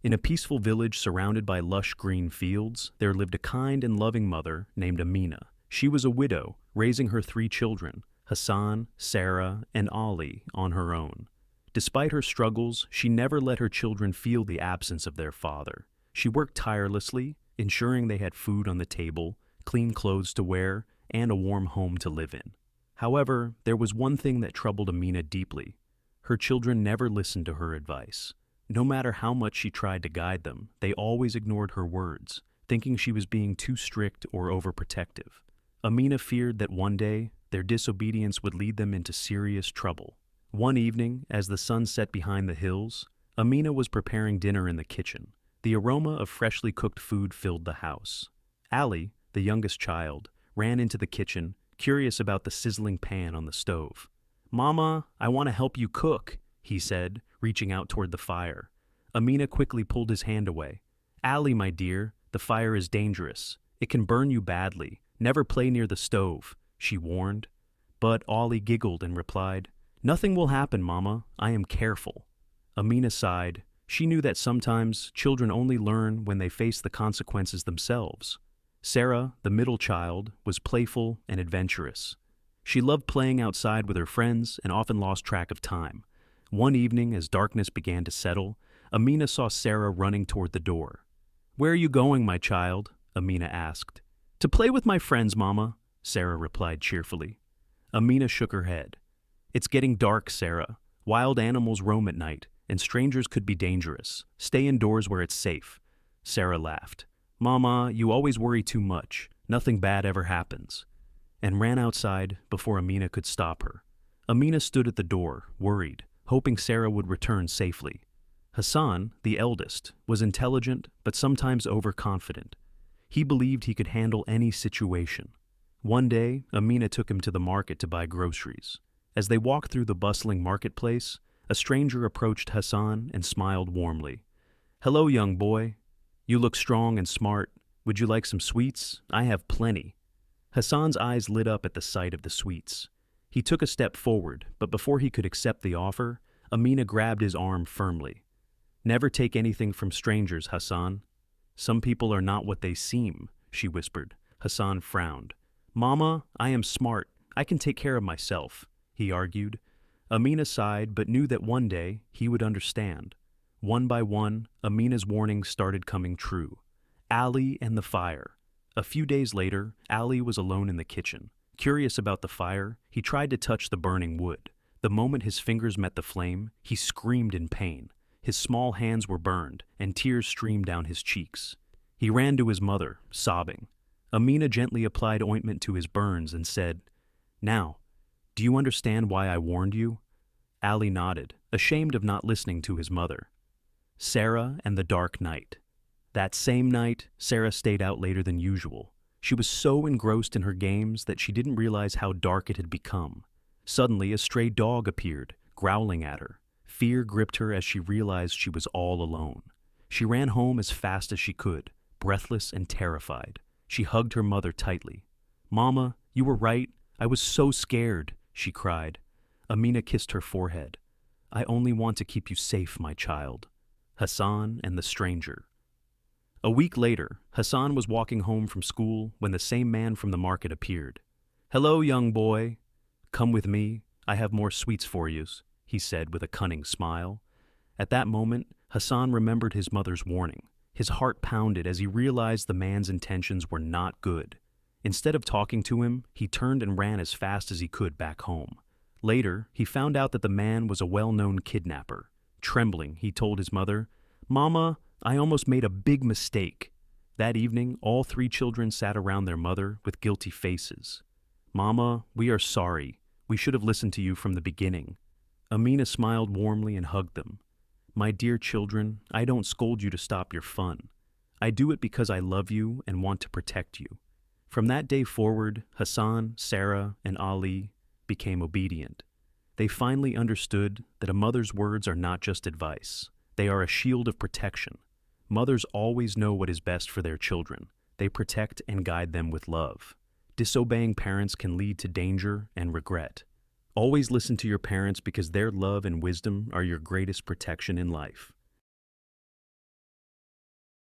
In a peaceful village surrounded by lush green fields, there lived a kind and loving mother named Amina. She was a widow, raising her three children, Hassan, Sarah, and Ali, on her own. Despite her struggles, she never let her children feel the absence of their father. She worked tirelessly, ensuring they had food on the table, clean clothes to wear, and a warm home to live in. However, there was one thing that troubled Amina deeply. Her children never listened to her advice. No matter how much she tried to guide them, they always ignored her words, thinking she was being too strict or overprotective. Amina feared that one day, their disobedience would lead them into serious trouble. One evening, as the sun set behind the hills, Amina was preparing dinner in the kitchen. The aroma of freshly cooked food filled the house. Ali, the youngest child, ran into the kitchen, curious about the sizzling pan on the stove. "Mama, I want to help you cook," he said, reaching out toward the fire. Amina quickly pulled his hand away. "Ali, my dear, the fire is dangerous. It can burn you badly. Never play near the stove," she warned. But Ali giggled and replied, "Nothing will happen, Mama. I am careful." Amina sighed. She knew that sometimes children only learn when they face the consequences themselves. Sarah, the middle child, was playful and adventurous. She loved playing outside with her friends and often lost track of time. One evening, as darkness began to settle, Amina saw Sarah running toward the door. "Where are you going, my child?" Amina asked. "To play with my friends, Mama," Sarah replied cheerfully. Amina shook her head. "It's getting dark, Sarah. Wild animals roam at night, and strangers could be dangerous. Stay indoors where it's safe." Sarah laughed. "Mama, you always worry too much. Nothing bad ever happens," and ran outside before Amina could stop her. Amina stood at the door, worried, hoping Sarah would return safely. Hassan, the eldest, was intelligent but sometimes overconfident. He believed he could handle any situation. One day, Amina took him to the market to buy groceries. As they walked through the bustling marketplace, a stranger approached Hassan and smiled warmly. "Hello, young boy. You look strong and smart. Would you like some sweets? I have plenty." Hassan's eyes lit up at the sight of the sweets. He took a step forward, but before he could accept the offer, Amina grabbed his arm firmly. "Never take anything from strangers, Hassan." "Some people are not what they seem," she whispered. Hassan frowned. "Mama, I am smart. I can take care of myself," he argued. Amina sighed but knew that one day he would understand. One by one, Amina's warnings started coming true. Ali and the fire. A few days later, Ali was alone in the kitchen. Curious about the fire, he tried to touch the burning wood. The moment his fingers met the flame, he screamed in pain. His small hands were burned, and tears streamed down his cheeks. He ran to his mother, sobbing. Amina gently applied ointment to his burns and said, "Now, do you understand why I warned you?" Ali nodded, ashamed of not listening to his mother. Sarah and the dark night. That same night, Sarah stayed out later than usual. She was so engrossed in her games that she didn't realize how dark it had become. Suddenly, a stray dog appeared, growling at her. Fear gripped her as she realized she was all alone. She ran home as fast as she could, breathless and terrified. She hugged her mother tightly. "Mama, you were right. I was so scared," she cried. Amina kissed her forehead. "I only want to keep you safe, my child." Hassan and the stranger. A week later, Hassan was walking home from school when the same man from the market appeared. "Hello, young boy. Come with me. I have more sweets for you," he said with a cunning smile. At that moment, Hassan remembered his mother's warning. His heart pounded as he realized the man's intentions were not good. Instead of talking to him, he turned and ran as fast as he could back home. Later, he found out that the man was a well-known kidnapper. Trembling, he told his mother, "Mama, I almost made a big mistake." That evening, all three children sat around their mother with guilty faces. "Mama, we are sorry. We should have listened to you from the beginning." Amina smiled warmly and hugged them. "My dear children, I don't scold you to stop your fun. I do it because I love you and want to protect you." From that day forward, Hassan, Sarah, and Ali became obedient. They finally understood that a mother's words are not just advice. They are a shield of protection. Mothers always know what is best for their children. They protect and guide them with love. Disobeying parents can lead to danger and regret. Always listen to your parents because their love and wisdom are your greatest protection in life.